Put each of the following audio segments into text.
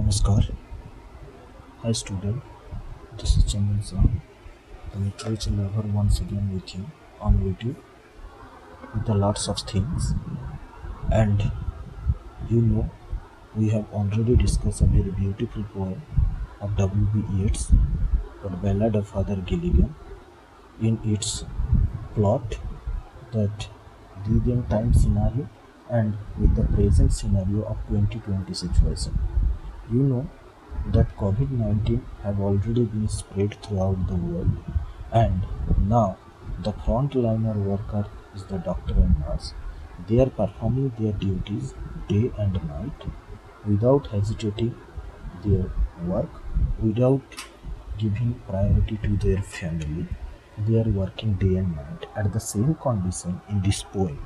Namaskar. Hi student, this is Chandan Sam, the literature lover once again with you on YouTube with a lots of things. And you know, we have already discussed a very beautiful poem of W.B.Yeats called Ballad of Father Gilligan in its plot that Gilligan time scenario and with the present scenario of 2020 situation. You know that COVID-19 have already been spread throughout the world, and now the frontliner worker is the doctor and nurse. They are performing their duties day and night without hesitating their work, without giving priority to their family. They are working day and night at the same condition. In this poem,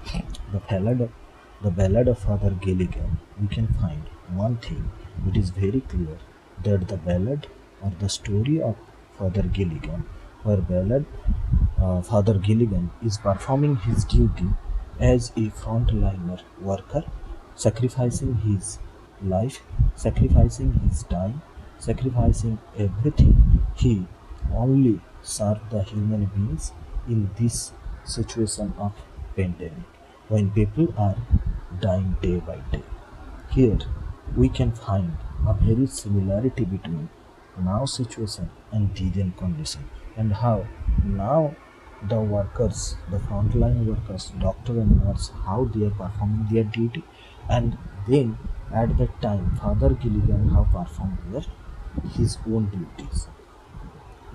the ballad of Father Gilligan, we can find one thing. It is very clear that the ballad or the story of Father Gilligan, where Father Gilligan is performing his duty as a frontliner worker, sacrificing his life, sacrificing his time, sacrificing everything. He only served the human beings in this situation of pandemic when people are dying day by day. Here we can find a very similarity between now situation and then condition, and how now the workers, the frontline workers, doctor and nurse, how they are performing their duty, and then at that time Father Gilligan have performed his own duties.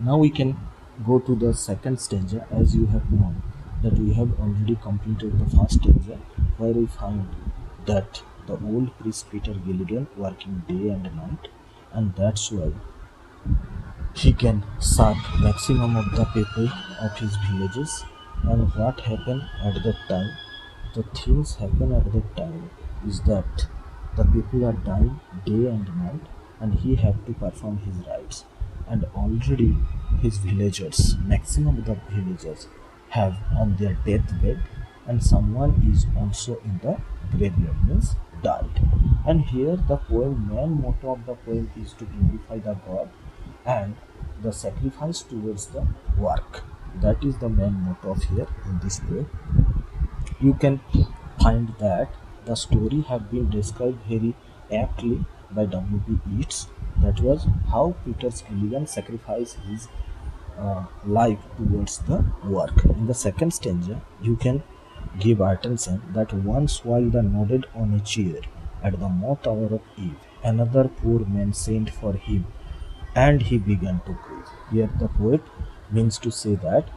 Now we can go to the second stanza. As you have known that we have already completed the first stanza, where we find that the old priest Peter Gilligan working day and night, and that's why he can serve maximum of the people of his villages. And what happened at that time, the things happen at that time is that the people are dying day and night, and he have to perform his rites. And already his villagers, maximum of the villagers, have on their deathbed, and someone is also in the graveyard, means died. And here the main motto of the poem is to glorify the God and the sacrifice towards the work. That is the main motto of here in this poem. You can find that the story have been described very aptly by W.B.Yeats. That was how Peter Gilligan sacrificed his life towards the work. In the second stanza, you can give attention that once while the nodded on a chair at the moth hour of eve, another poor man sent for him, and he began to grieve. Here the poet means to say that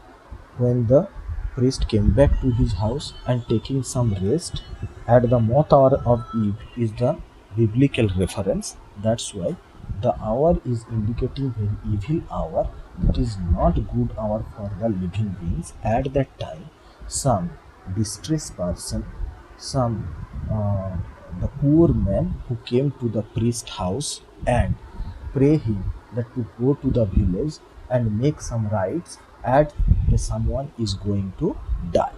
when the priest came back to his house and taking some rest at the moth hour of eve is the biblical reference. That's why the hour is indicating very evil hour. It is not good hour for the living beings. At that time, some distressed person, some the poor man who came to the priest house and pray him that to go to the village and make some rites as someone is going to die.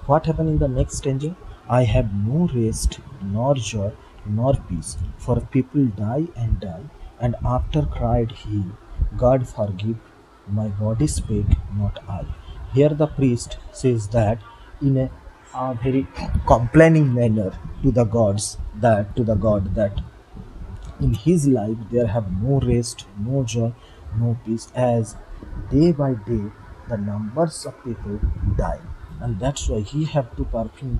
What happened in the next stanza? I have no rest, nor joy, nor peace, for people die, and after cried he, God forgive, my body spake, not I. Here the priest says that in a very complaining manner to the gods, that to the God, that in his life there have no rest, no joy, no peace, as day by day the numbers of people die, and that's why he have to perform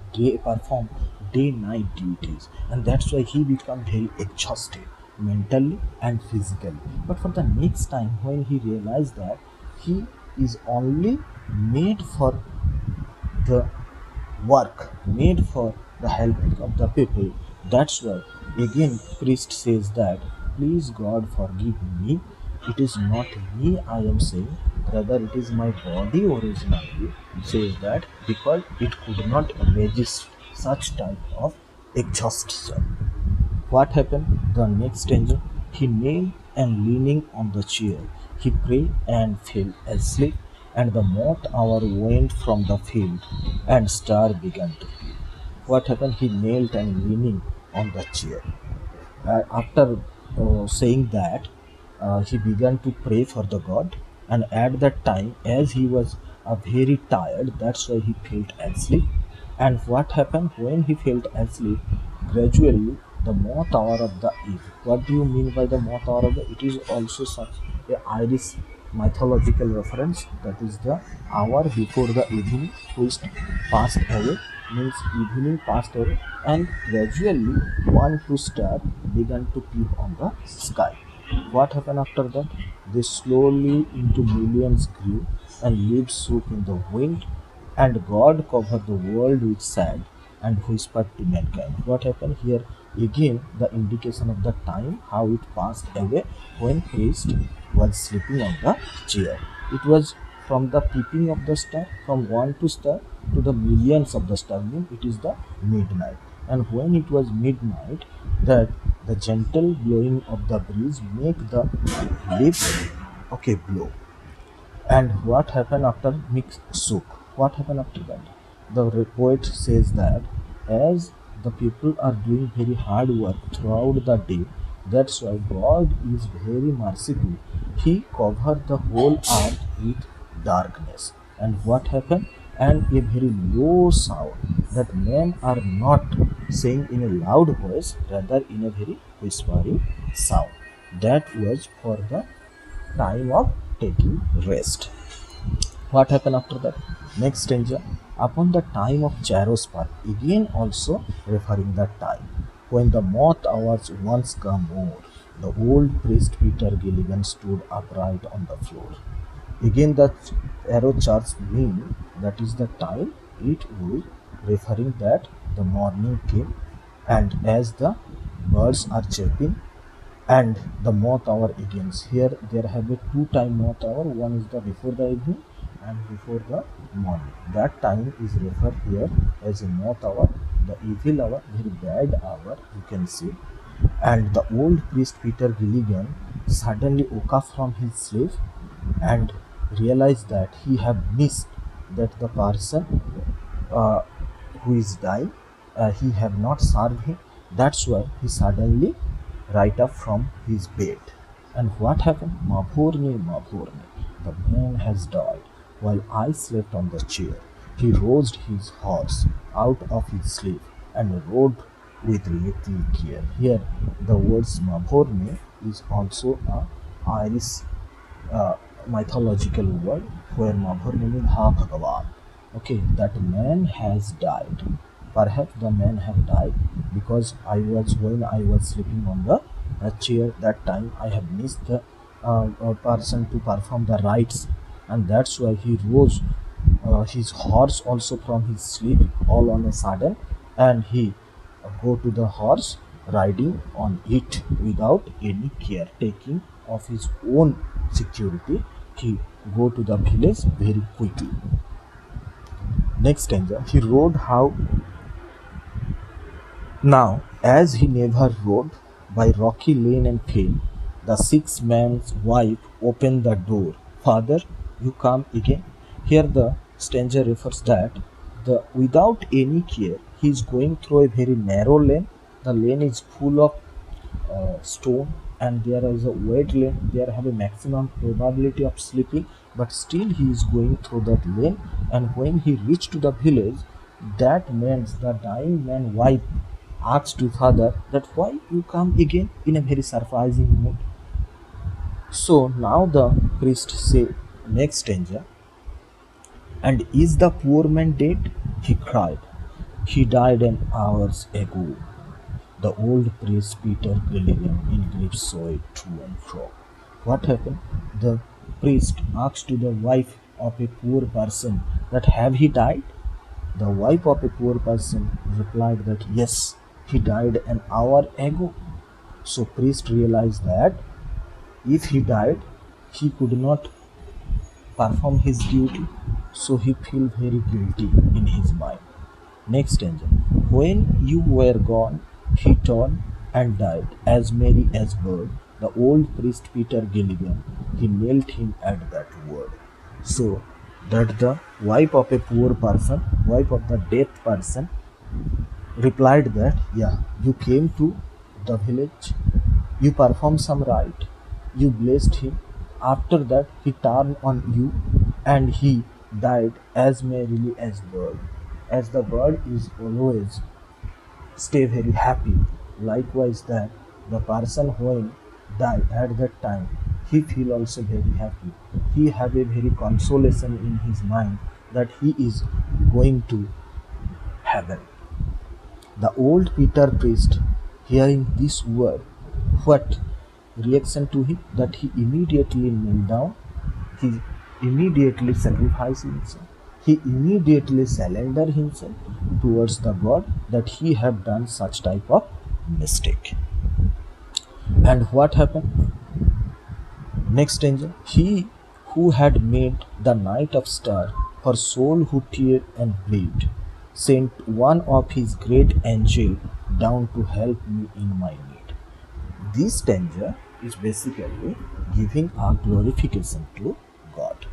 day night duties, and that's why he become very exhausted mentally and physically. But for the next time, when he realized that he is only made for the work, made for the helping of the people, that's why again priest says that please God forgive me, it is not me I am saying, rather it is my body originally says that, because it could not resist such type of exhaustion. What happened? The next stanza, he knelt and leaning on the chair, he prayed and fell asleep, and the moth hour went from the field, and star began to peep. What happened? He knelt and leaning on the chair. After saying that he began to pray for the god, and at that time, as he was very tired, that's why he felt asleep. And what happened when he felt asleep? Gradually, the moth hour of the eve. What do you mean by the moth hour of the? It is also such a Irish mythological reference. That is the hour before the evening, which passed away, means evening passed away, and gradually one two star began to peep on the sky. What happened after that? They slowly into millions grew, and leaves shook in the wind, and God covered the world with sand and whispered to mankind. What happened here? Again, the indication of the time, how it passed away when priest was sleeping on the chair. It was from the peeping of the star, from one to star to the millions of the stars, means it is the midnight. And when it was midnight, that the gentle blowing of the breeze make the leaves blow. And what happened after mix soup? What happened after that? The poet says that as the people are doing very hard work throughout the day, that's why God is very merciful. He covered the whole earth with darkness. And what happened? And a very low sound that men are not saying in a loud voice, rather in a very whispering sound. That was for the time of taking rest. What happened after that? Next danger, upon the time of Charospar, again also referring that time, when the moth hours once come more, the old priest Peter Gilligan stood upright on the floor. Again the arrow charts mean that is the time it will referring that the morning came, and as the birds are chirping, and the moth hour begins. Here there have a two time moth hour, one is the before the evening and before the morning. That time is referred here as a moth hour, the evil hour, very bad hour, you can see. And the old priest Peter Gilligan suddenly woke up from his sleep and realized that he had missed that the person who is dying, he have not served him. That's why he suddenly right up from his bed. And what happened? Mabhorne, Mabhorne, the man has died while I slept on the chair. He rose his horse out of his sleep and rode with little care. Here, the words Mabhorne is also a Irish mythological word where Mabhorne means Ha Bhagavan. Okay, that man has died. Perhaps the man have died because when I was sleeping on the chair, that time I have missed the person to perform the rites, and that's why he rose his horse also from his sleep all on a sudden, and he go to the horse riding on it without any care taking of his own security. He go to the village very quickly. Next stanza, he rode how now, as he never rode by rocky lane and field, the 6 man's wife opened the door. Father, you come again. Here the stranger refers that the without any care he is going through a very narrow lane. The lane is full of stone, and there is a wet lane. There have a maximum probability of slipping, but still he is going through that lane. And when he reached to the village, that man's the dying man wife asked to father that why you come again in a very surprising mood. So now the priest say next stranger, and is the poor man dead? He cried. He died an hours ago. The old priest Peter Gilligan in grief saw it to and fro. What happened? The priest asked to the wife of a poor person that have he died? The wife of a poor person replied that yes, he died an hour ago. So priest realized that if he died, he could not perform his duty. So he feel very guilty in his mind. Next stanza. When you were gone, he turned and died as merry as bird. The old priest Peter Gilligan, he knelt him at that word. So that the wife of a poor person, wife of the dead person, replied that, yeah, you came to the village You performed some right. You blessed him. After that, he turned on you and he died as merrily as bird. As the bird is always stay very happy. Likewise that the person when die at that time, he feel also very happy. He have a very consolation in his mind that he is going to heaven. The old Peter priest, hearing this word, what reaction to him? That he immediately knelt down, he immediately sacrificed himself, he immediately surrendered himself towards the God that he had done such type of mistake. And what happened? Next danger, he who had made the night of star, her soul who tear and bleed, sent one of his great angel down to help me in my need. This danger is basically giving a glorification to God.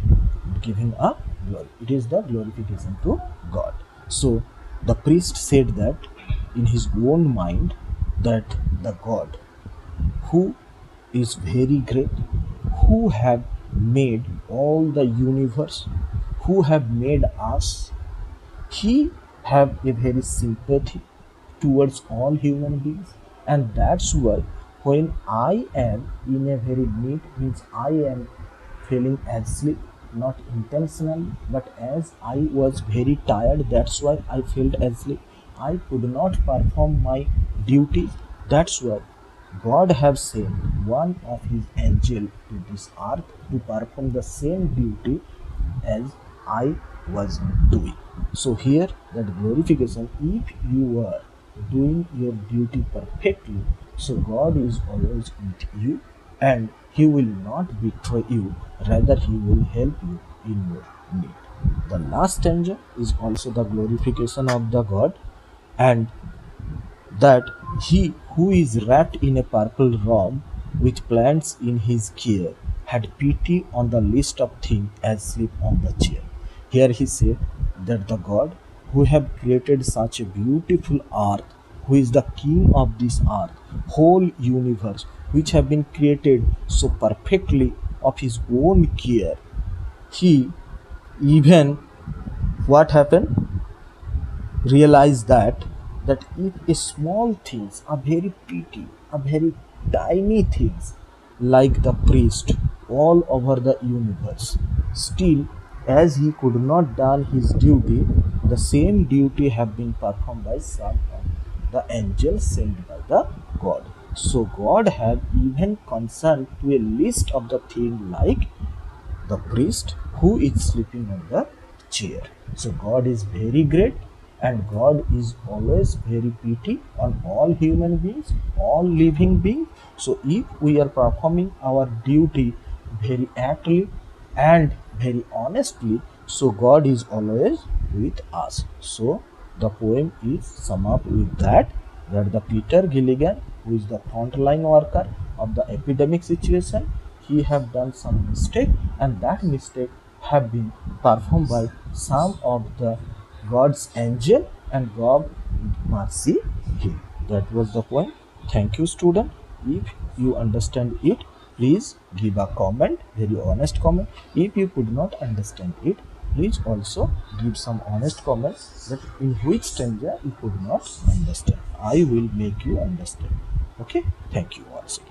Giving a glory. It is the glorification to God. So the priest said that in his own mind that the God who is very great, who have made all the universe, who have made us, he have a very sympathy towards all human beings, and that's why when I am in a very need, means I am feeling asleep, not intentionally, but as I was very tired, that's why I felt asleep. I could not perform my duties. That's why God have sent one of his angel to this earth to perform the same duty as I was doing. So here that glorification, if you are doing your duty perfectly, so God is always with you and he will not betray you, rather he will help you in your need. The last stanza is also the glorification of the God, and that he who is wrapped in a purple robe with plants in his care had pity on the least of things as sleep on the chair. Here he said that the God who have created such a beautiful earth, who is the king of this earth, whole universe, which have been created so perfectly of his own care, he even what happened? Realize that if a small things are very petty, are very tiny things like the priest all over the universe, still as he could not done his duty, the same duty have been performed by some of the angels sent by the God. So God have even concerned to a list of the thing like the priest who is sleeping on the chair. So God is very great and God is always very pity on all human beings, all living beings. So if we are performing our duty very aptly and very honestly, so God is always with us. So the poem is sum up with that the Peter Gilligan, who is the frontline worker of the epidemic situation, he have done some mistake, and that mistake have been performed by some of the God's angel, and God mercy him. That was the point. Thank you, student. If you understand it, please give a comment, very honest comment. If you could not understand it, please also give some honest comments that in which stanza you could not understand. I will make you understand. Okay, thank you once again.